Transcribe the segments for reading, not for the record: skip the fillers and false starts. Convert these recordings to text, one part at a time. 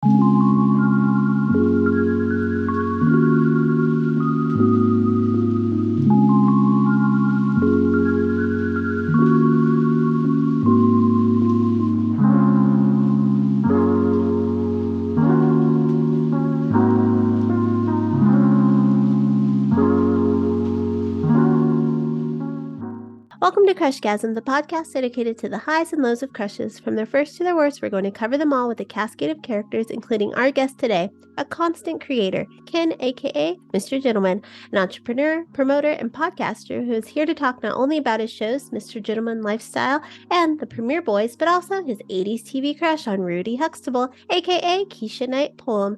Welcome to Crushgasm, the podcast dedicated to the highs and lows of crushes. From their first to their worst, we're going to cover them all with a cascade of characters, including our guest today, a constant creator, Ken, AKA MrGentleman, an entrepreneur, promoter, and podcaster who is here to talk not only about his shows, Mr. Gentleman Lifestyle and the premiere Boyz, but also his 80s TV crush on Rudy Huxtable, AKA Keshia Knight Pulliam.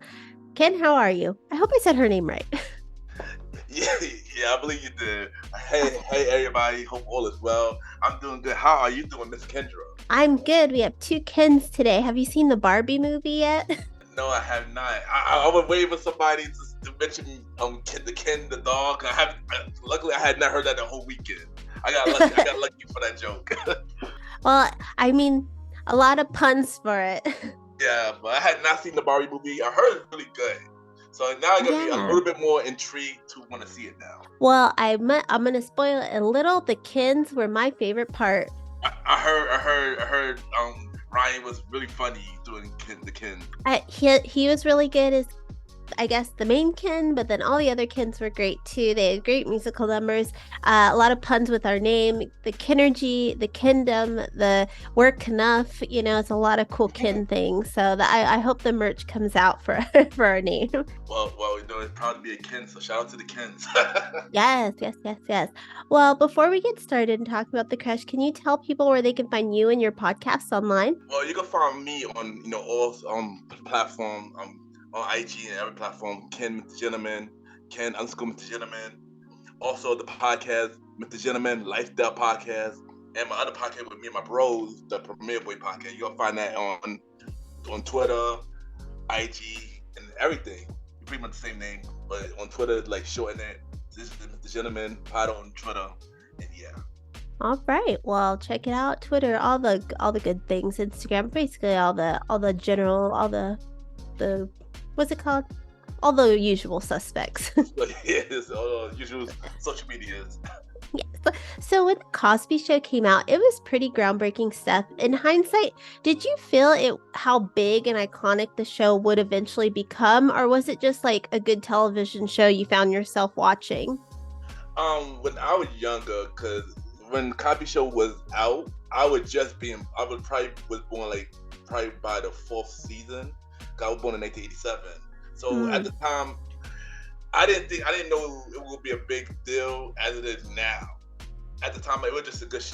Ken, how are you? I hope I said her name right. Yeah, I believe you did. Hey, everybody. Hope all is well. I'm doing good. How are you doing, Miss Kendra? I'm good. We have two Kens today. Have you seen the Barbie movie yet? No, I have not. I was waiting for somebody to mention the Ken the dog. Luckily, I had not heard that the whole weekend. I got lucky for that joke. Well, I mean, a lot of puns for it. Yeah, but I had not seen the Barbie movie. I heard it's really good. So now I'm gonna be a little bit more intrigued to want to see it now. Well, I'm gonna spoil it a little. The Kens were my favorite part. I heard. Ryan was really funny doing the Ken. He was really good as, I guess, the main Ken, but then all the other Kens were great too. They had great musical numbers, a lot of puns with our name, the Kenergy, the Kingdom, the Work Enough. You know, it's a lot of cool Ken things. So I hope the merch comes out for our name. Well, you know, it's proud to be a Ken, so shout out to the Kens. Yes. Well, before we get started and talk about the crush, can you tell people where they can find you and your podcasts online? Well, you can find me on all platforms. On IG and every platform, Ken MrGentleman, Ken_MrGentleman. Also the podcast, MrGentleman Lifestyle Podcast, and my other podcast with me and my bros, the Premiere Boy Podcast. You'll find that on Twitter, IG, and everything. Pretty much the same name, but on Twitter, like shorten it. This is MrGentleman Pod on Twitter, and yeah. All right. Well, check it out. Twitter, all the good things. Instagram, basically all the general, all the what's it called? All the usual suspects. Yes, all the usual social medias. Yes. So when the Cosby Show came out, it was pretty groundbreaking stuff. In hindsight, did you feel how big and iconic the show would eventually become, or was it just like a good television show you found yourself watching? When I was younger, because when Cosby Show was out, I probably was born probably by the 4th season. I was born in 1987, so at the time, I didn't know it would be a big deal as it is now. At the time, it was just a good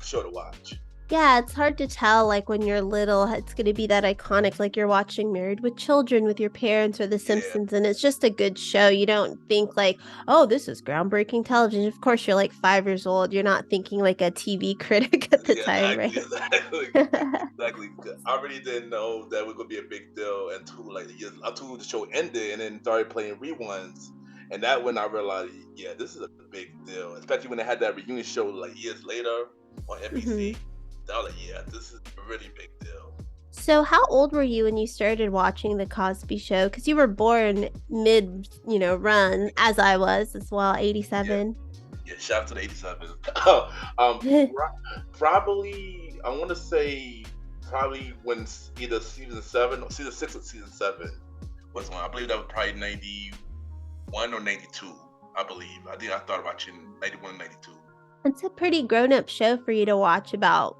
show to watch. Yeah, it's hard to tell, like, when you're little, it's going to be that iconic, like you're watching Married with Children with your parents or The Simpsons, and it's just a good show. You don't think like, oh, this is groundbreaking television. Of course, you're like 5 years old. You're not thinking like a TV critic at the time, right? Exactly. I really didn't know that it was going to be a big deal until the show ended and then started playing reruns. And that when I realized, yeah, this is a big deal, especially when they had that reunion show like years later on NBC. I was like, yeah, this is a really big deal. So how old were you when you started watching The Cosby Show? Because you were born mid-run, as I was as well, 87. Yeah, shout out to the 87. Probably, I want to say when either season 7 or season 6 or season 7 was on. I believe that was probably 91 or 92, I believe. I think I started watching 91 and 92. It's a pretty grown-up show for you to watch about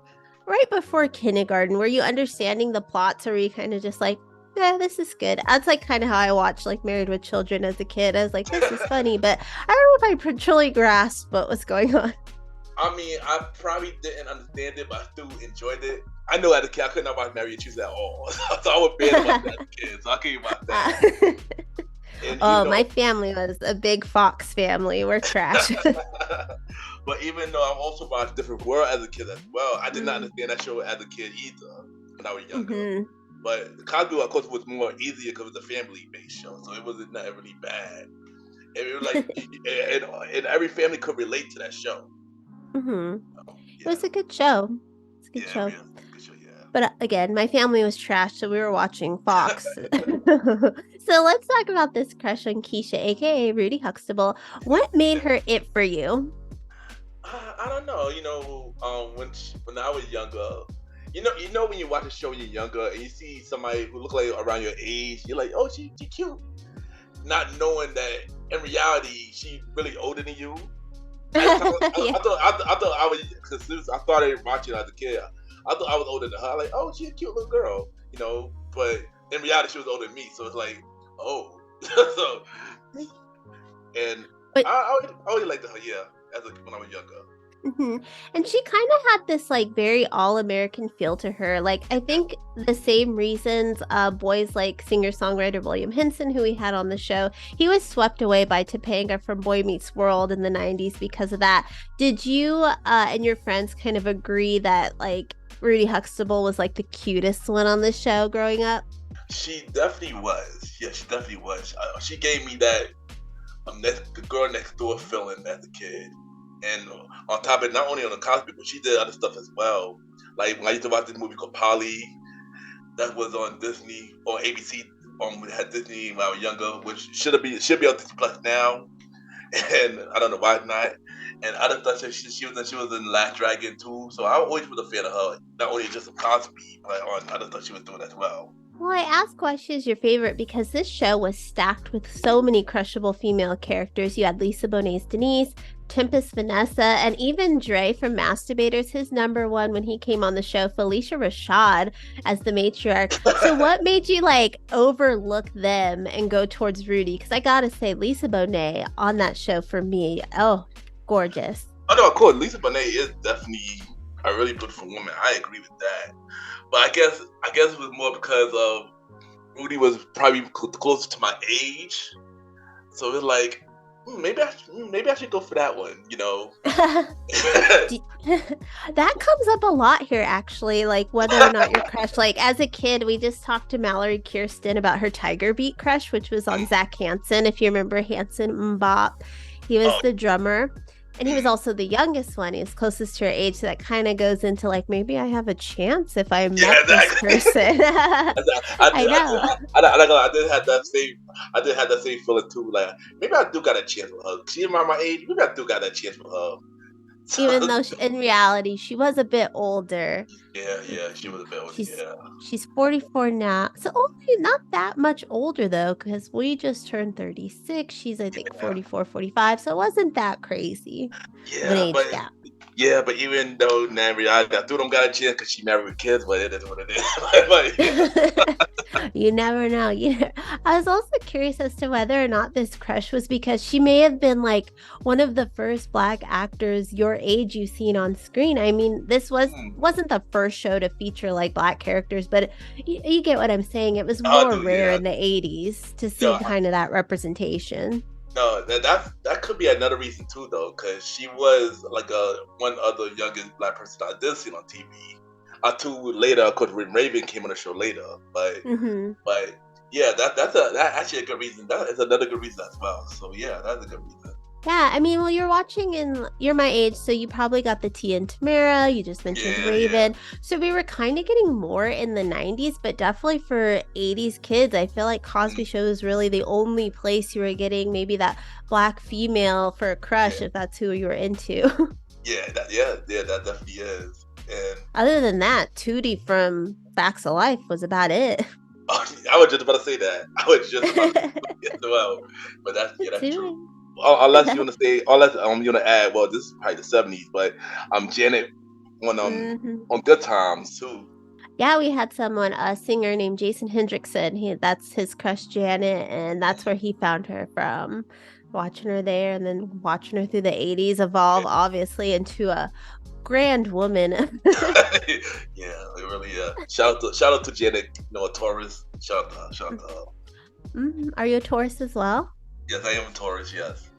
right before kindergarten. Were you understanding the plots, or were you kind of just like, yeah, this is good? That's like kind of how I watched like Married with Children as a kid. I was like, this is funny, but I don't know if I truly grasped what was going on. I mean, I probably didn't understand it, but I still enjoyed it. I know as a kid, I couldn't watch Married with Children at all. So I was bad about that as a kid, so I can't watch that. And, my family was a big Fox family. We're trash. But even though I've also watched Different World as a kid as well, I did not understand that show as a kid either when I was younger. But Cosby, of course, was more easier because it was a family-based show, so it wasn't really bad. And it was like, and every family could relate to that show. It was a good show. It's a good show. Good show, yeah. But again, my family was trash, so we were watching Fox. So let's talk about this crush on Keshia, aka Rudy Huxtable. What made her it for you? I don't know. When I was younger, when you watch a show when you're younger and you see somebody who look like around your age, you're like, oh, she cute, not knowing that in reality she's really older than you. I thought I was, because I started watching as a kid. I thought I was older than her. Like, oh, she's a cute little girl, But in reality, she was older than me. So it's like, oh, so and but, I always liked her, yeah, when I was younger. Mm-hmm. And she kind of had this like very all-American feel to her. Like I think the same reasons Boyz like singer-songwriter William Henson, who we had on the show, he was swept away by Topanga from Boy Meets World in the 90s because of that. Did you and your friends kind of agree that like Rudy Huxtable was like the cutest one on the show growing up? She definitely was. Yeah, she definitely was. She gave me that the girl next door feeling as a kid. And on top of it, not only on the Cosby, but she did other stuff as well. Like when I used to watch this movie called Polly, that was on Disney or ABC. We had Disney when I was younger, which should be on Disney Plus now. And I don't know why not. And other stuff, she was in Last Dragon too. So I always was a fan of her, not only just on Cosby, but on other stuff she was doing as well. Well, I asked why she's your favorite because this show was stacked with so many crushable female characters. You had Lisa Bonet's Denise, Tempest Vanessa, and even Dre from Masturbators, his number one when he came on the show, Felicia Rashad as the matriarch. So what made you like overlook them and go towards Rudy? Because I gotta say, Lisa Bonet on that show for me, oh, gorgeous. Oh no, of course, Lisa Bonet is definitely a really beautiful woman. I agree with that. But I guess it was more because of Rudy was probably closer to my age, so it's like maybe I should go for that one, That comes up a lot here, actually. Like whether or not your crush. Like as a kid, we just talked to Mallory Kirsten about her Tiger Beat crush, which was on Zach Hansen. If you remember Hansen Mbop, he was the drummer. And he was also the youngest one. He was closest to her age. So that kind of goes into like, maybe I have a chance if I met this person. I know. I did have that same feeling too. Like, maybe I do got a chance with her. She around my age. Maybe I do got a chance with her. Even though in reality, she was a bit older. Yeah, she was a bit older. She's 44 now. So only not that much older, though, because we just turned 36. She's, I think, 44, 45. So it wasn't that crazy. Yeah, but even though in reality, I still don't got a chance because she married with kids, but it is what it is. You never know. I was also curious as to whether or not this crush was because she may have been like one of the first Black actors your age you've seen on screen. I mean, this wasn't the first show to feature like Black characters, but you get what I'm saying. It was more rare in the 80s to see kind of that representation. No, that could be another reason too, though, because she was like one other youngest Black person I did see on TV. Two later, of course, when Raven came on the show later, but yeah, that's actually a good reason. That is another good reason as well. So yeah, that's a good reason. Yeah, I mean, well, you're my age, so you probably got the Tia and Tamara. You just mentioned Raven. Yeah. So we were kind of getting more in the 90s, but definitely for 80s kids, I feel like Cosby Show is really the only place you were getting maybe that Black female for a crush, if that's who you were into. That definitely is. And other than that, Tootie from Facts of Life was about it. I was just about to say that. But that's true. Unless you want to add, well, this is probably the 70s, but Janet on Good Times too. Yeah, we had a singer named Jason Hendrickson. That's his crush Janet, and that's where he found her from. Watching her there, and then watching her through the 80s evolve, obviously, into a grand woman. It really. Shout out to Janet, a Taurus. Shout out to her. Are you a Taurus as well? Yes, I am a Taurus, yes.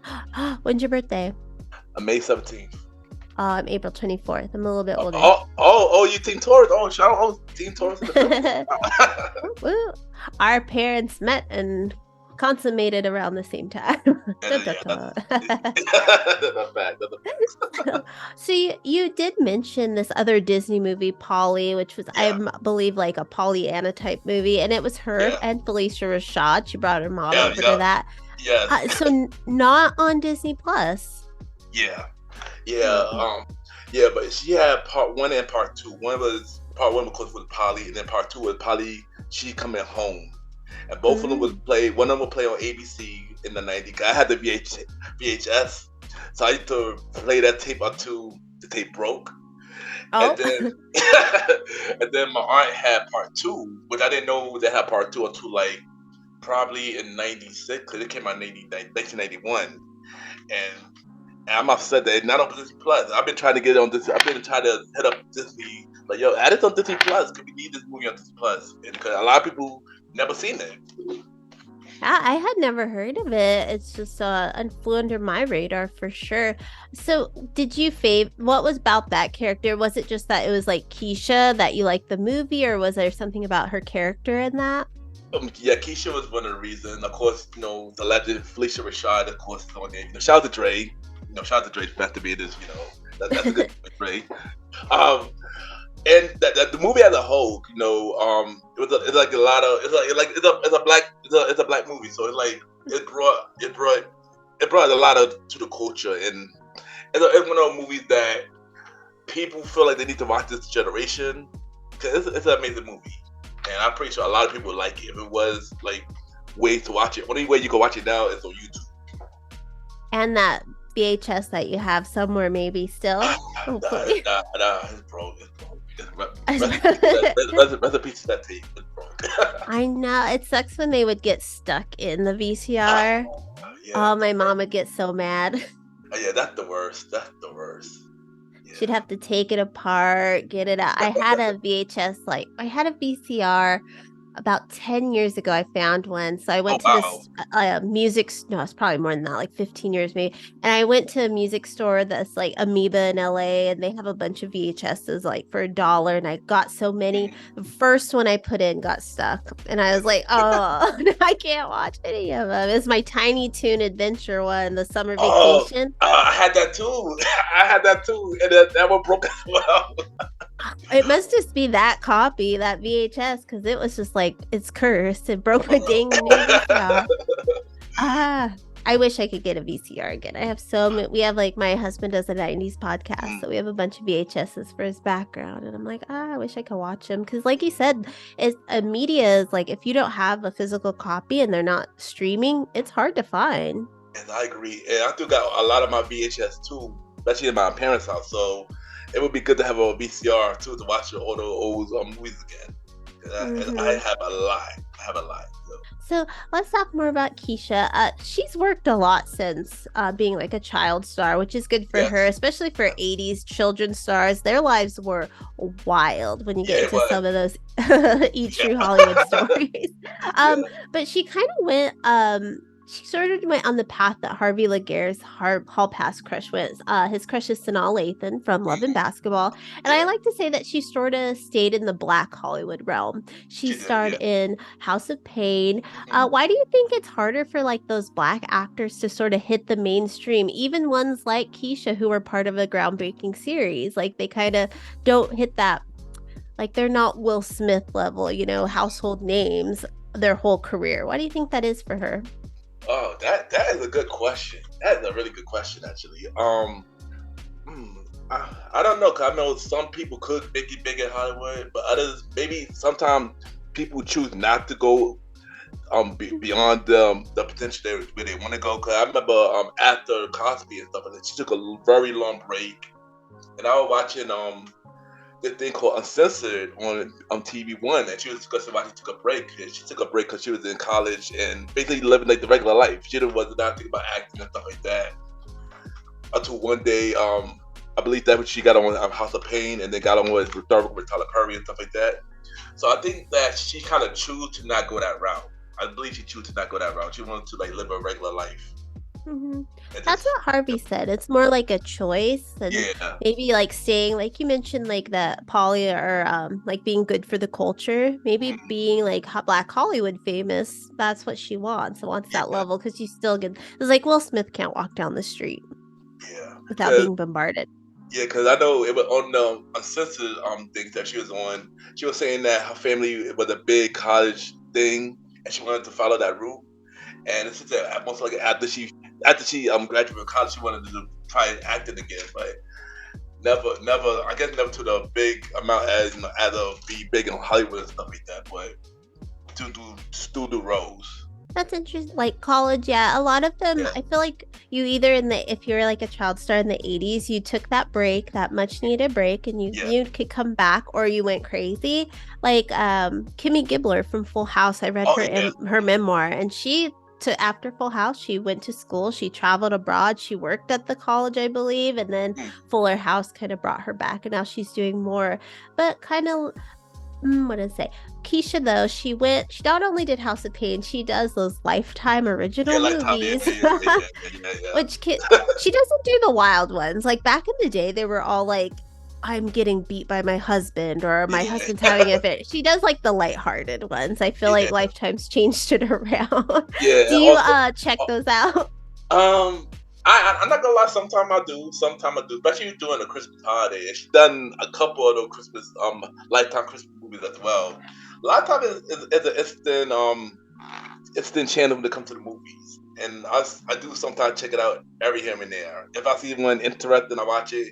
When's your birthday? May 17th. I'm April 24th. I'm a little bit older. You Team Taurus? Oh, shout out Team Taurus. Our parents met and consummated around the same time. That's a fact. So you did mention this other Disney movie, Polly, which was, I believe, like a Pollyanna type movie, and it was her and Felicia Rashad. She brought her mom over to that. Yes. So not on Disney Plus. Yeah. But she had part 1 and part 2. Part 1, of course, was Polly, and then part 2 was Polly, She Coming Home. And both of them was played. One of them would play on ABC in the 90s. I had the VHS, so I used to play that tape until the tape broke. Oh. And then my aunt had part 2, which I didn't know they had part 2 until like probably in 96, because it came out in 1991. And I'm upset that it's not on Disney Plus. I've been trying to get it on Disney. I've been trying to hit up Disney, like, yo, add it on Disney Plus, because we need this movie on Disney Plus. And because a lot of people never seen it. I had never heard of it. It's just flew under my radar for sure. So did you what was about that character? Was it just that it was like Keshia that you liked the movie, or was there something about her character in that? Keshia was one of the reasons. Of course, the legend Felicia Rashad, of course, is on there. Shout out to Dre. Shout out to Dre for to be this. That's a good Dre. And that the movie as a whole, it's like a lot of it's a black movie, so it's like it brought a lot to the culture, and it's one of those movies that people feel like they need to watch this generation, because it's an amazing movie, and I'm pretty sure a lot of people like it. If it was like ways to watch it, only way you can watch it now is on YouTube. And that VHS that you have somewhere, maybe still. Hopefully. Nah, it's broke. Recipe to that tape. I know, it sucks when they would get stuck in the VCR. My mom would get so mad. Yeah, that's the worst. Yeah. She'd have to take it apart, get it out. I had a VCR about 10 years ago. I found one. So I went to this it's probably more than that, like 15 years maybe. And I went to a music store that's like Amoeba in LA, and they have a bunch of VHSs like for $1, and I got so many. The first one I put in got stuck, and I was like, oh, I can't watch any of them. It's my Tiny Toon Adventure one, the summer vacation. I had that too. And that one broke as well. It must just be that copy, that VHS, because it was just like, it's cursed. It broke my dang new VCR. I wish I could get a VCR again. I have so many. We have, like, my husband does a 90s podcast, so we have a bunch of VHSs for his background, and I'm like, I wish I could watch them, because like you said, media is like, if you don't have a physical copy and they're not streaming, it's hard to find. And I agree. And I still got a lot of my VHS too, especially in my parents' house, so it would be good to have a VCR too to watch all the old movies again. I have a lot. So let's talk more about Keshia. She's worked a lot since being like a child star, which is good for her, especially for 80s children's stars. Their lives were wild when you get into some of those True Hollywood stories. But she kind of went... she sort of went on the path that Harvey Laguerre's Hall Pass crush went. His crush is Sanaa Lathan from Love and Basketball. And I like to say that she sort of stayed in the Black Hollywood realm. She starred in House of Pain. Why do you think it's harder for like those Black actors to sort of hit the mainstream? Even ones like Keshia, who were part of a groundbreaking series, like they kind of don't hit that. Like they're not Will Smith level, household names their whole career. Why do you think that is for her? Oh, that is a good question. That is a really good question, actually. I don't know, because I know some people could make it big in Hollywood, but others, maybe sometimes people choose not to go beyond the potential where they want to go. Because I remember after Cosby and stuff, and she took a very long break, and I was watching this thing called Uncensored on TV One, and she was discussing why she took a break. And she took a break because she was in college and basically living like the regular life. She was not thinking about acting and stuff like that. Until one day, I believe that when she got on House of Pain and then got on with Tyler Perry and stuff like that. So I think that she kind of chose to not go that route. I believe she chose to not go that route. She wanted to like live a regular life. Mhm. It That's just, what Harvey said. It's more like a choice, and yeah, maybe like saying, like you mentioned, like that poly or like being good for the culture. Maybe mm, being like Black Hollywood famous. That's what she wants that yeah, level because she's still good. It's like Will Smith can't walk down the street yeah. without Because being bombarded. yeah, because I know it was on the uncensored things that she was on. She was saying that her family was a big college thing, and she wanted to follow that route. And it's just that most like after she graduated from college, she wanted to try acting again, but never. I guess never to the big amount as as a be big in Hollywood and stuff like that. But still do roles. That's interesting. Like college, yeah. A lot of them, Yeah, I feel like you either if you're like a child star in the 80s, you took that break, that much needed break, and yeah. you could come back, or you went crazy. Like Kimmy Gibbler from Full House, I read Oh yeah. her memoir, and she to after Full House, she went to school, she traveled abroad, she worked at the college, I believe, and then Mm, Fuller House kind of brought her back, and now she's doing more, but kind of what did I say? Keshia though, she not only did House of Pain, she does those Lifetime yeah, original Lifetime. Yeah, movies, yeah, yeah, yeah, yeah, yeah. which she doesn't do the wild ones. Like back in the day, they were all like, "I'm getting beat by my husband," or "My Yeah, husband's having an affair." She does like the lighthearted ones. I feel like yeah, Lifetime's changed it around. yeah. Do you Also, check those out? Um, I'm not gonna lie. Sometimes I do. Sometimes I do. Especially during the Christmas holiday. And she's done a couple of those Christmas Lifetime Christmas movies as well. A lot of times it's an instant channel when it comes to the movies. And I do sometimes check it out every here and there. If I see one interesting, I watch it.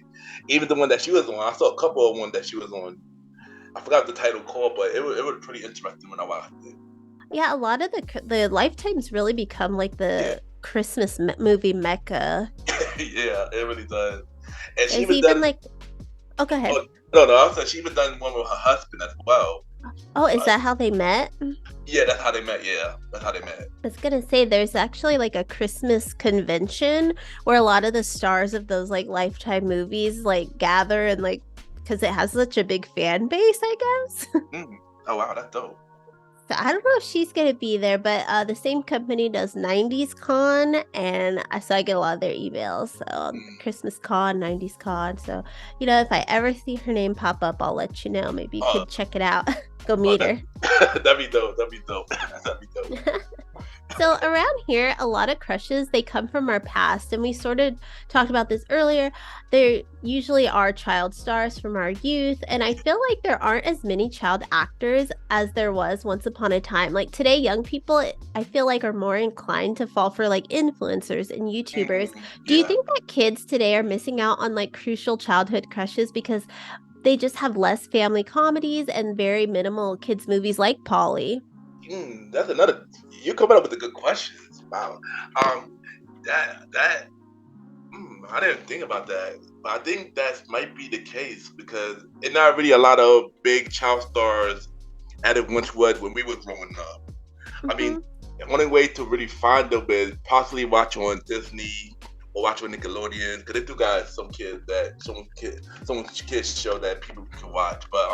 Even the one that she was on, I saw a couple of one that she was on. I forgot the title called, but it was pretty interesting when I watched it. Yeah, a lot of the Lifetimes really become like Yeah, the Christmas movie mecca. yeah, it really does. And she There's even even done. like, oh, go ahead. Oh, no, I said she even done one with her husband as well. Oh, is But that how they met? yeah, that's how they met. Yeah, that's how they met. I was gonna say there's actually like a Christmas convention where a lot of the stars of those like Lifetime movies like gather and like because it has such a big fan base, I guess. Mm. Oh wow, that's dope. So I don't know if she's gonna be there, but the same company does 90s Con, and so I get a lot of their emails. So Mm. Christmas Con, 90s Con. So if I ever see her name pop up, I'll let you know. Maybe you Oh, could check it out. Go oh, meet her. that'd be dope. That'd be dope. That'd be dope. So around here, a lot of crushes, they come from our past, and we sort of talked about this earlier. There usually are child stars from our youth, and I feel like there aren't as many child actors as there was once upon a time. Like today, young people, I feel like are more inclined to fall for like influencers and YouTubers. Mm, Do you yeah. think that kids today are missing out on like crucial childhood crushes because they just have less family comedies and very minimal kids movies like Polly? That's another. You're coming up with the good questions. Wow. Um, that. I didn't think about that, but I think that might be the case because it's not really a lot of big child stars as it once was when we were growing up. I Mm-hmm. mean, the only way to really find them is possibly watch on Disney or watch on Nickelodeon because they do got some kids show that people can watch. But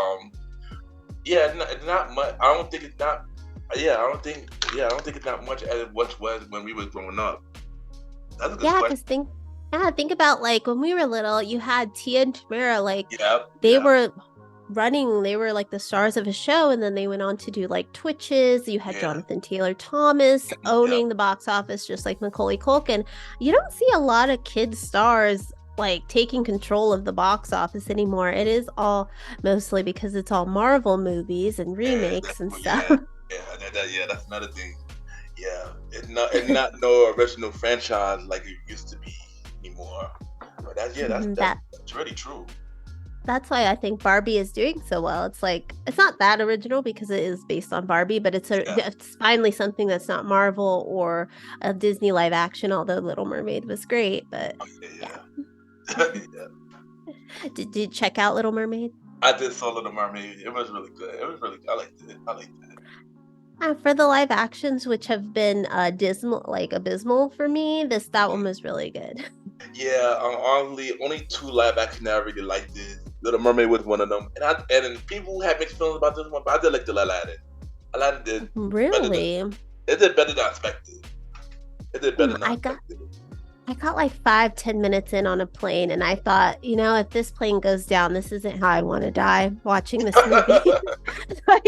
yeah, not much. I don't think it's not. Yeah, I don't think it's not much as it once was when we were growing up. That's a good Yeah, question. because think about like when we were little, you had Tia and Tamara, like Yeah, they yeah, were they were like the stars of a show, and then they went on to do like Twitches. You had yeah, Jonathan Taylor Thomas yeah. owning the box office, just like Macaulay Culkin. You don't see a lot of kid stars like taking control of the box office anymore. It is all mostly because it's all Marvel movies and Yeah, remakes and stuff. yeah, that's another thing. Yeah, it's not no original franchise like it used to be anymore. But that that's really true. that's why I think Barbie is doing so well. It's like it's not that original because it is based on Barbie, but Yeah, it's finally something that's not Marvel or a Disney live action. Although Little Mermaid was great, but oh, yeah. yeah, yeah. Did you check out Little Mermaid? I did Solo the Mermaid. It was really good. It was really. I liked it. I liked it. For the live actions, which have been dismal, like abysmal for me, that one Mm. was really good. Yeah, only two live action that I really liked is Little Mermaid was one of them, and people have mixed feelings about this one, but I did like the Aladdin. Aladdin did better than Really? it did better than I expected. It did better than I I got expected. I got like 5-10 minutes in on a plane, and I thought, if this plane goes down, this isn't how I want to die watching this movie.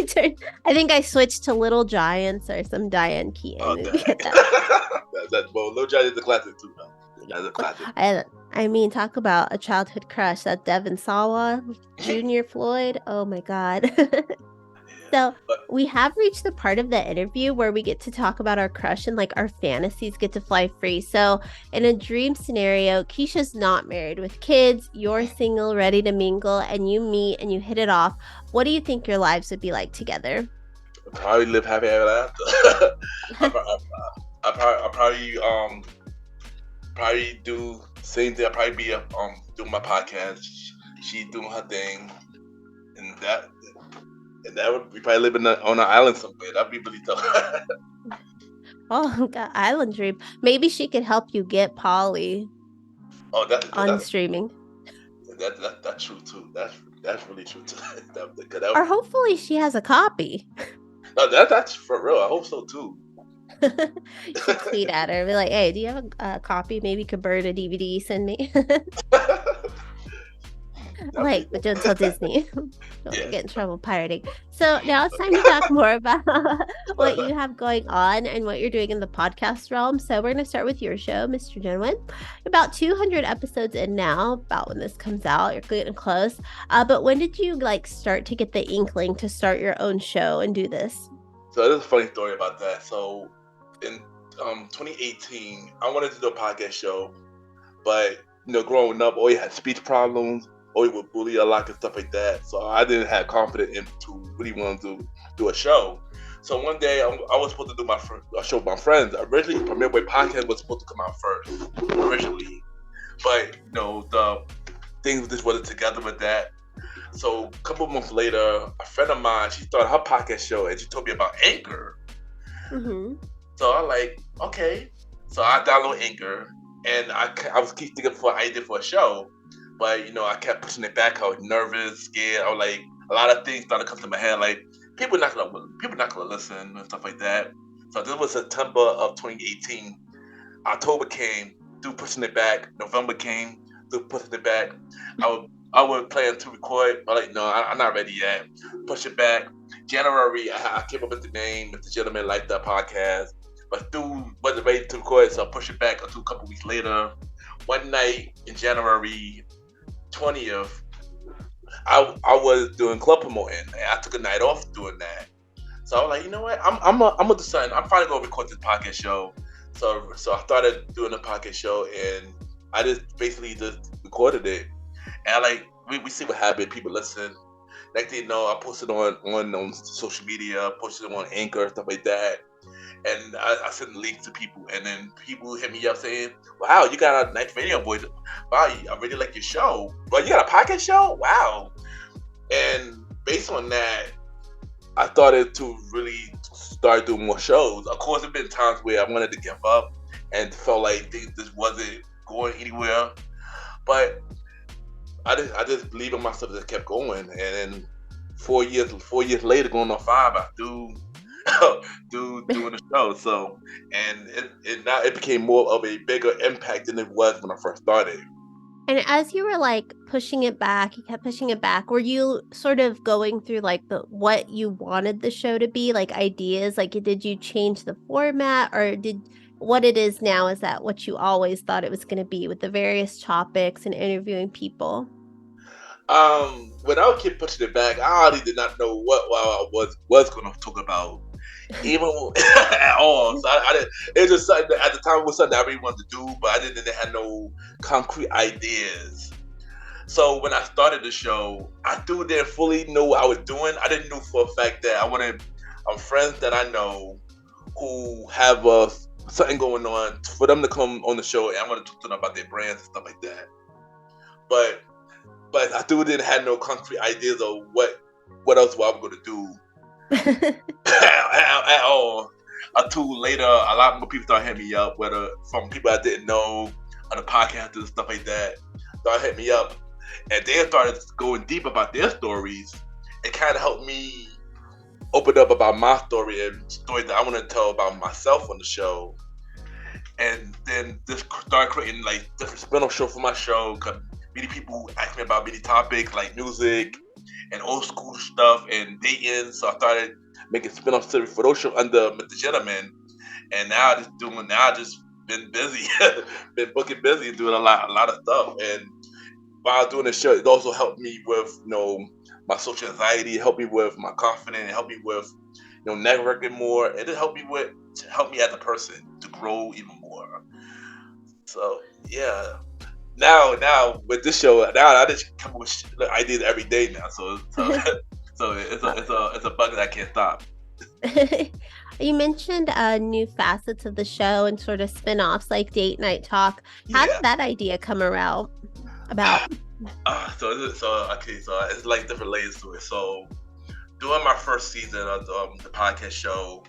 So I think I switched to Little Giants or some Diane Keaton movie at that Well, Little Giants is a classic too, though. That's a classic. I mean, talk about a childhood crush. That Devon Sawa, Junior Floyd. Oh my God. So we have reached the part of the interview where we get to talk about our crush and like our fantasies get to fly free. So in a dream scenario, Keshia's not married with kids, you're single, ready to mingle, and you meet and you hit it off. What do you think your lives would be like together? Probably live happy ever after. I probably do the same thing. I probably be doing my podcast. She doing her thing, and that would be probably living on an island somewhere. That'd be really tough. Oh, God, island dream. Maybe she could help you get Polly. On streaming. That's true too. That's really true too. Or hopefully she has a copy. No, that's for real. I hope so too. You should tweet at her, be like, "Hey, do you have a copy? Maybe you could burn a DVD, send me." Like the Gentle Disney. Don't get in trouble pirating. So now it's time to talk more about what you have going on and what you're doing in the podcast realm. So we're going to start with your show, Mr. Gentleman. About 200 episodes in now, about when this comes out. You're getting close. But when did you start to get the inkling to start your own show and do this? So there's a funny story about that. So in 2018, I wanted to do a podcast show, but growing up, always had speech problems. Always would bully a lot and stuff like that. So I didn't have confidence to really want to do a show. So one day I was supposed to do a show with my friends. Originally, Premier Boy Podcast was supposed to come out first, originally. But, the things just wasn't together with that. So a couple of months later, a friend of mine, she started her podcast show and she told me about Anchor. Mm-hmm. So I'm like, okay. So I download Anchor and I was keep thinking for an idea for a show. But, I kept pushing it back. I was nervous, scared. I was like, a lot of things started to come to my head. Like, people not gonna listen and stuff like that. So this was September of 2018. October came, through pushing it back. November came, through pushing it back. I would plan to record. I'm like, no, I'm not ready yet. Push it back. January, I came up with the name, Mr. Gentleman, like that podcast. But through wasn't ready to record, so I pushed it back until a couple weeks later. One night in January 20th, I was doing club promoting, and I took a night off doing that. So I was like, you know what? I'm gonna do something. I'm finally gonna record this podcast show. So I started doing a podcast show, and I just basically just recorded it. And we see what happened. People listen. Next thing you know, I posted on social media, posted on Anchor, stuff like that. And I sent links to people, and then people hit me up saying, "Wow, you got a nice radio voice. Wow, I really like your show. Well, you got a podcast show? Wow!" And based on that, I started to really start doing more shows. Of course, there've been times where I wanted to give up and felt like things just wasn't going anywhere, but I just believed in myself, just kept going. And then 4 years later, going on 5, I doing the show. So, and now it became more of a bigger impact than it was when I first started. And as you were pushing it back, you kept pushing it back. Were you sort of going through what you wanted the show to be, ideas? Did you change the format, or what it is now, is that what you always thought it was going to be with the various topics and interviewing people? When I kept pushing it back, I already did not know what I was going to talk about, even at all. So I didn't. It was just something that at the time it was something I really wanted to do, but I didn't have no concrete ideas. So when I started the show, I didn't fully know what I was doing. I didn't know for a fact that I wanted friends that I know who have something going on for them to come on the show, and I want to talk to them about their brands and stuff like that. But I didn't have no concrete ideas of what else I was going to do at all. Until later, a lot more people started hitting me up, whether from people I didn't know, on the podcast and stuff like that. Started hitting me up, and they started going deep about their stories. It kind of helped me open up about my story and stories that I want to tell about myself on the show. and then just start creating like different spin-off show for my show. Cause many people ask me about many topics like music and old school stuff and dating. So I started making spin-off series for those shows under MrGentleman, and now I just been busy, been booking busy and doing a lot of stuff. And while doing the show, it also helped me with my social anxiety, it helped me with my confidence, it helped me with networking more. It did help me as a person to grow even more. So yeah. Now with this show, now I just come up with ideas every day now. So it's a bug that I can't stop. You mentioned new facets of the show and sort of spin-offs like date night talk. How Yeah. did that idea come around? About So it's like different layers to it. So during my first season of the podcast show,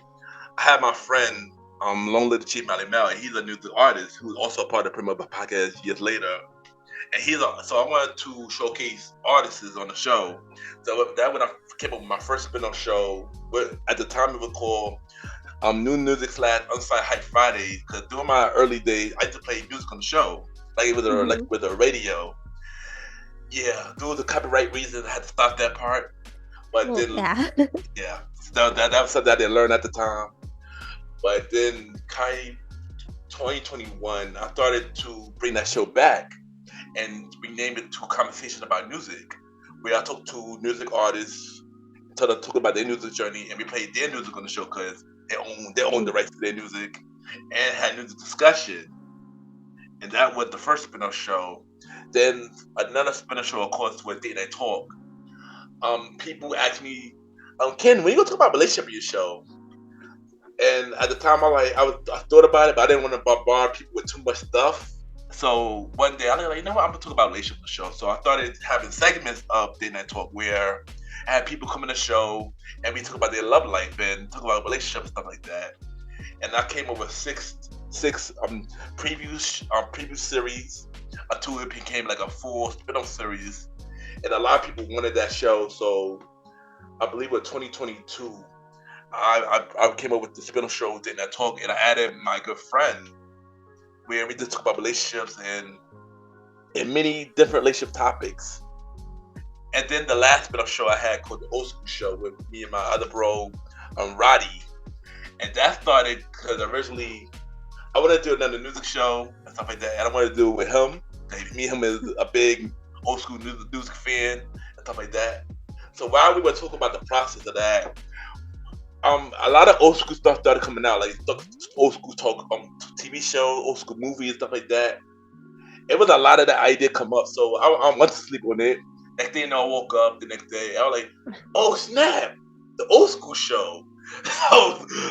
I had my friend Long Live the Chief Mally Mel, and he's a music artist who's also a part of the Premier podcast years later. And so I wanted to showcase artists on the show. So with that, when I came up with my first spin-off show, at the time it was called New Music / Unsigned Hype Fridays. Because during my early days, I used to play music on the show, like with a radio. Yeah, due to copyright reasons, I had to stop that part. But then, yeah, so that was something I didn't learn at the time. But then, kind of 2021, I started to bring that show back and renamed it to Conversation About Music, where I talk to music artists, talk about their music journey, and we play their music on the show because they own the rights to their music, and had music discussion. And that was the first spin-off show. Then another spin-off show, of course, was Date Night Talk. People ask me, Ken, when you gonna talk about relationship in your show? And at the time, I thought about it, but I didn't want to bombard people with too much stuff. So one day, I was like, you know what, I'm gonna talk about relationship on the show. So I started having segments of Date Night Talk where I had people come in the show and we talk about their love life and talk about relationships and stuff like that. And I came up with six preview series until it became like a full spin-off series. And a lot of people wanted that show, so I believe with 2022, I came up with the spin-off show Date Night Talk, and I added my good friend, where we just talk about relationships and many different relationship topics. And then the last spin-off show I had called the Old School Show with me and my other bro, Roddy. And that started because originally I wanted to do another music show and stuff like that, and I wanted to do it with him. Me and him is a big old school music fan and stuff like that. So while we were talking about the process of that, a lot of old school stuff started coming out, like old school talk, TV shows, old school movies, stuff like that. It was a lot of that idea come up, so I went to sleep on it. Next thing I woke up the next day, I was like, oh snap, the Old School Show.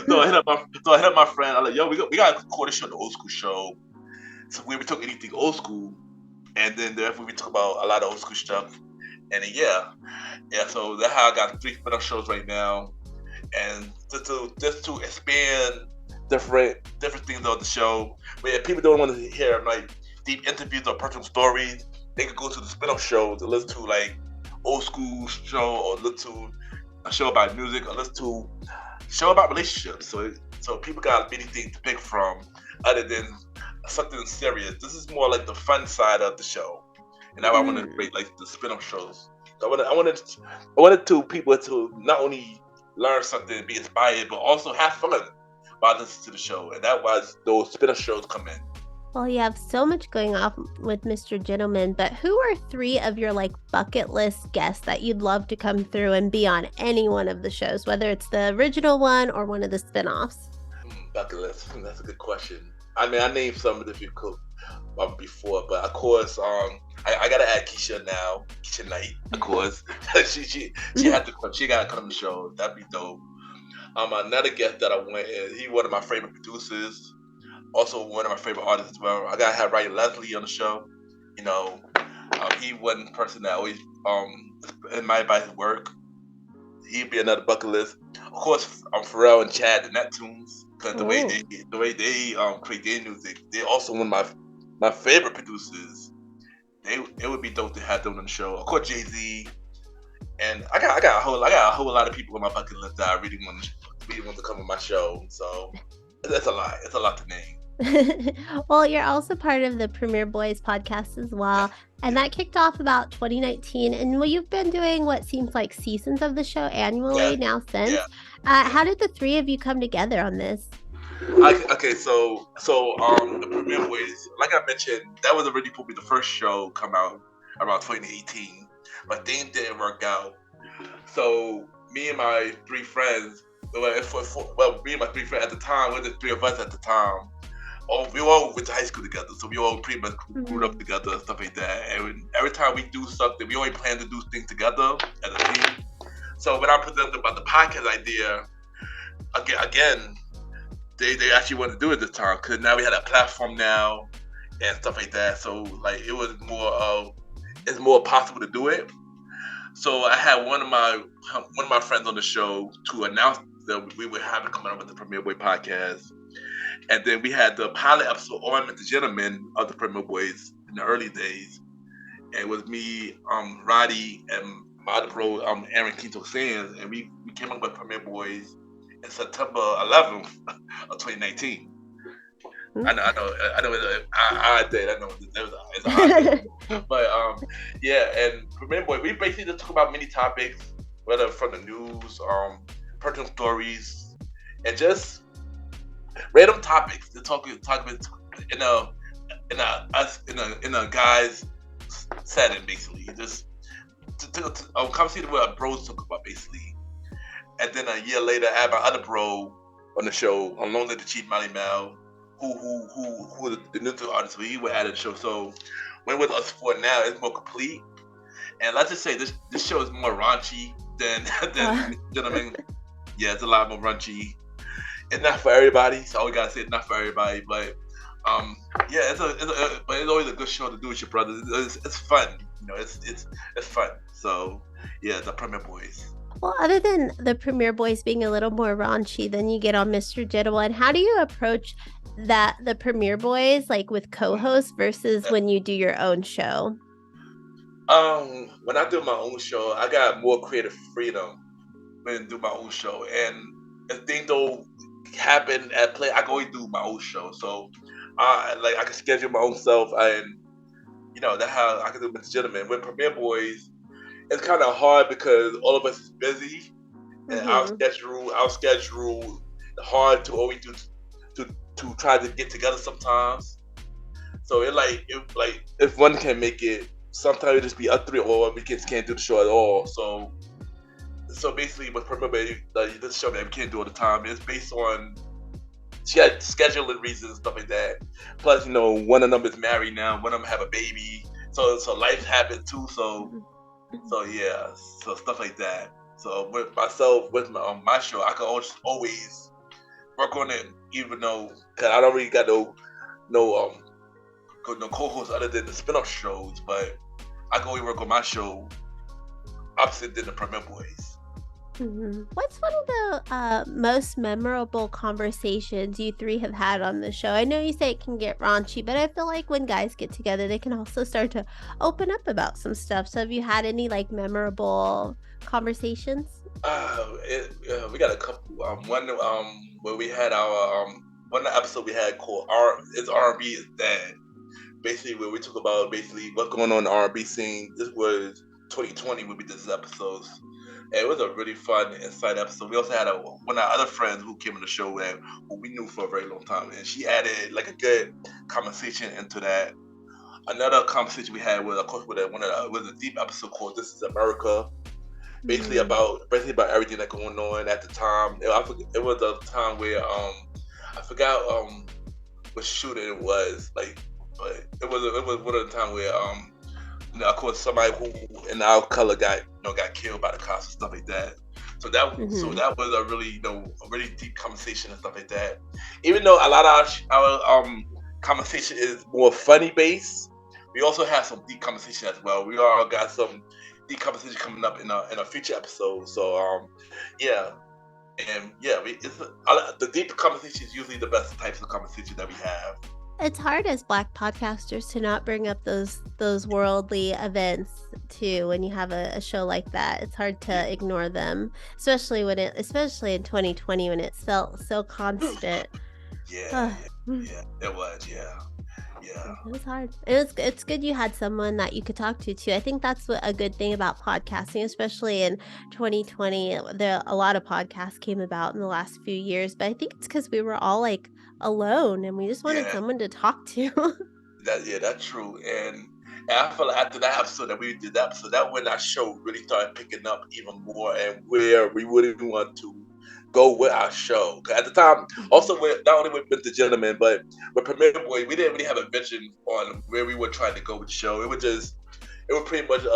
So I hit up my friend. I was like, yo, we got to record a show, the Old School Show. So we talk anything old school, and then therefore we talk about a lot of old school stuff. And then, yeah. So that's how I got 3 spin-off shows right now, and just to expand different things on the show. Where people don't want to hear like deep interviews or personal stories, they could go to the spin-off shows and listen to like old school show, or listen to a show about music, or listen to a show about relationships. So people got many things to pick from other than something serious. This is more like the fun side of the show, and now I want to create like the spin-off shows. So I wanted to people to not only learn something and be inspired, but also have fun while listening to the show, and that was those spin-off shows come in. Well, you have so much going on with MrGentleman, but who are 3 of your like bucket list guests that you'd love to come through and be on any one of the shows, whether it's the original one or one of the spin-offs? Bucket list. That's a good question. I mean, I named some of the people before, but of course, I gotta add Keshia Knight, of course. she had to come. She gotta come on the show. That'd be dope. Another guest that I went is he one of my favorite producers. Also one of my favorite artists as well. I gotta have Ryan Leslie on the show. He wasn't the person that always admired by his work. He'd be another bucket list. Of course, Pharrell and Chad the Neptunes, because the way they create their music, they're also one of my favorite producers. It would be dope to have them on the show. Of course, Jay-Z, and I got a whole lot of people on my bucket list that I really want to come on my show. So that's a lot. It's a lot to name. Well, you're also part of the Premier Boys podcast as well. And that kicked off about 2019. And well, you've been doing what seems like seasons of the show Yeah, annually now yeah, since. yeah. How did the three of you come together on this? Okay, the Premiere Boys, like I mentioned, that was originally supposed to be the first show come out around 2018, but things didn't work out. So me and my three friends, me and my three friends at the time, we were the three of us at the time. Oh, we all went to high school together, so we all pretty much grew up together and stuff like that. And every time we do something, we always plan to do things together as a team. So when I presented about the podcast idea, again, they actually wanted to do it this time because now we had a platform now and stuff like that. So like it was it's more possible to do it. So I had one of my friends on the show to announce that we would have it coming up with the Premier Boy podcast. And then we had the pilot episode on MrGentleman of the Premier Boys in the early days. And it was me, Roddy, and my other bro, Aaron Quinto Sands, and we came up with Premier Boys in September 11th of 2019. I know, it's an odd date. I know it's an odd date. But yeah, and Premier Boy, we basically just talk about many topics, whether from the news, personal stories, and just random topics to talk about in a guy's setting, basically. Just to conversation with our bros talk about, basically. And then a year later, I had my other bro on the show, along with the Chief Molly Mel, who the neutral artist, he would add the show. So when with us four now, it's more complete. And let's just say this show is more raunchy than Gentleman. Yeah, it's a lot more raunchy. It's not for everybody, so we gotta say it's not for everybody. But yeah, but it's always a good show to do with your brothers. It's fun, it's fun. So yeah, the Premier Boys. Well, other than the Premier Boys being a little more raunchy than you get on MrGentleman, how do you approach the Premier Boys, like with co-hosts versus when you do your own show? When I do my own show, I got more creative freedom when I do my own show, and if things don't happen at play, I can always do my own show. So, I can schedule my own self, and that's how I can do MrGentleman. With Premier Boys, it's kind of hard because all of us is busy, and our schedule hard to always do to try to get together sometimes. So if one can make it, sometimes it just be us three, or we just can't do the show at all. So basically, with Premier Boys, this show that we can't do all the time is based on scheduling reasons and stuff like that. Plus, one of them is married now, one of them have a baby, so life happens too. So yeah, so stuff like that. So with myself, with my show, I can always work on it, even though cause I don't really got no co-hosts other than the spin-off shows. But I can always work on my show opposite than the Premier Boys. Mm-hmm. What's one of the most memorable conversations you three have had on the show? I know you say it can get raunchy, but I feel like when guys get together, they can also start to open up about some stuff. So have you had any memorable conversations? We got a couple. One where we had our one episode we had called R&B is Dead. Basically, where we talk about what's going on in the R&B scene. This was 2020 when we did this episode. And it was a really fun, insight episode. We also had one of our other friends who came on the show who we knew for a very long time, and she added a good conversation into that. Another conversation we had was, of course, was a deep episode called "This Is America," basically about everything that's going on at the time. It was a time where I forgot what shooting it was, but it was one of the time where of course, somebody who in our color got killed by the cops and stuff like that. So that was a really a really deep conversation and stuff like that. Even though a lot of our conversation is more funny based, we also have some deep conversation as well. We all got some deep conversation coming up in a future episode. So yeah, and yeah, the deep conversation is usually the best types of conversation that we have. It's hard as Black podcasters to not bring up those worldly events too. When you have a show like that, it's hard to ignore them, especially in 2020 when it felt so constant. Yeah, yeah, it was, yeah. It was hard. It's good you had someone that you could talk to too. I think that's what a good thing about podcasting, especially in 2020. A lot of podcasts came about in the last few years, but I think it's because we were all like alone and we just wanted Yeah, someone to talk to. that's true. And I feel like after that episode that we did that episode, that when our show really started picking up even more and where we really want to go with our show. 'Cause at the time, also with not only with Mr. Gentleman, but with Premier Boy, we didn't really have a vision on where we were trying to go with the show. It was pretty much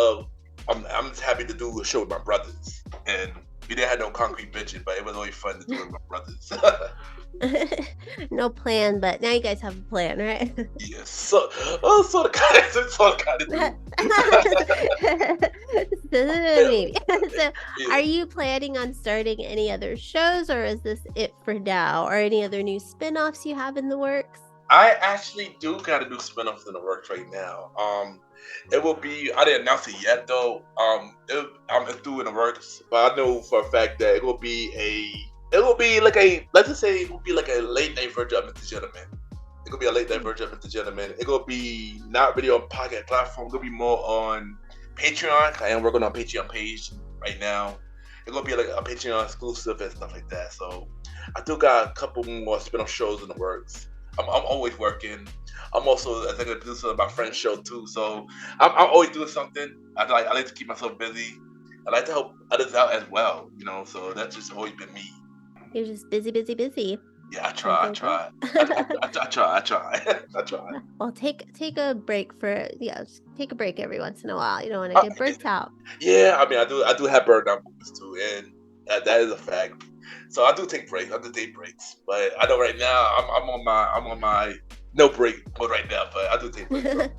I'm just happy to do a show with my brothers. And we didn't have no concrete vision, but it was always fun to do it with my brothers. No plan, but now you guys have a plan, right? Yes. So the kind of Maybe. So, yeah. are you planning on starting any other shows, or is this it for now? Or any other new spin-offs you have in the works? I actually do got a new spin-off in the works right now. It will be. I didn't announce it yet though. It's through in the works, but I know for a fact that it will be like a. Let's just say it will be like a late night version of Mr. Gentleman. It could be a late night version of Mr. Gentleman. It will be not really on podcast platform. It will be more on Patreon. I am working on Patreon page right now. It will be like a Patreon exclusive and stuff like that. So I do got a couple more spin-off shows in the works. I'm always working. I'm also a executive producer of my friend's show too, so I'm always doing something. I like to keep myself busy. I like to help others out as well, So that's just always been me. You're just busy. Yeah, I try. I try. Well, take a break just take a break every once in a while. You don't want to get burnt out. Yeah, I mean, I do have burnout moments too, and that is a fact. So I do take breaks. I do take breaks, but I know right now I'm on my no break mode right now. But I do take breaks.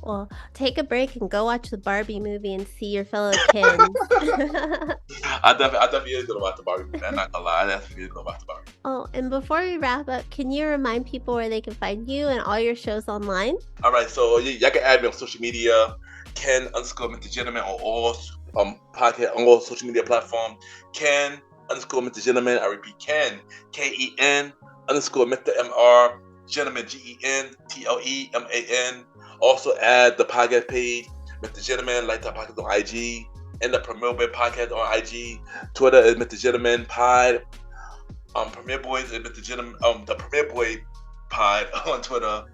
Well, take a break and go watch the Barbie movie and see your fellow Kens. I definitely is gonna watch the Barbie movie. I'm not gonna lie, I definitely is gonna watch the Barbie. Oh, and before we wrap up, can you remind people where they can find you and all your shows online? All right, so y'all can add me on social media, Ken_MrGentleman on all podcast on all social media platforms. Ken_MrGentleman. I repeat, Ken KEN_Mr. MR Gentleman GENTLEMAN. Also add the podcast page, Mr. Gentleman, like that podcast on IG, and the Premier Boy podcast on IG. Twitter is Mr. Gentleman Pod. Premier Boys is Mr. Gentleman. The Premier Boy Pod on Twitter.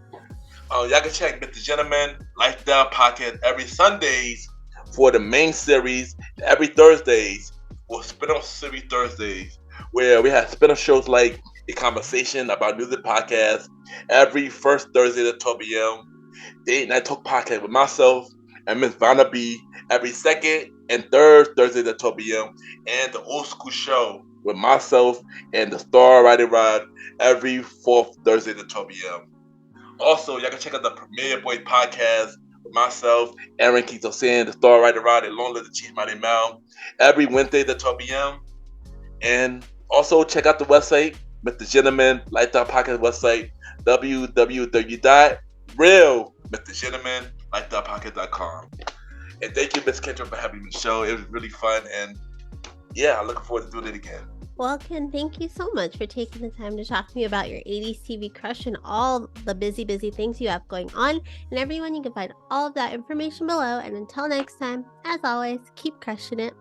Y'all can check Mr. Gentleman Lifestyle Podcast every Sundays for the main series, every Thursdays for spin-off series Thursdays, where we have spin-off shows like A Conversation About Music Podcast every first Thursday at 12 p.m. Date Night Talk Podcast with myself and Miss Vanna B every second and third Thursday at 12 p.m. And the Old School Show with myself and the Star Riding Rod every fourth Thursday at 12 p.m. Also, y'all can check out the Premier Boy Podcast with myself, Aaron Keto San, the Star Riding Rod, and Long Live the Chief Mighty Mel every Wednesday at 12 p.m. And also check out the website, Mr. Gentleman Lifestyle Podcast website, www.realmrgentlemanlifestylepodcast.com. And thank you, Miss Kendra, for having me on the show. It was really fun, and yeah, I'm looking forward to doing it again. Well, Ken, thank you so much for taking the time to talk to me about your 80s TV crush and all the busy things you have going on. And everyone, you can find all of that information below. And until next time, as always, keep crushing it.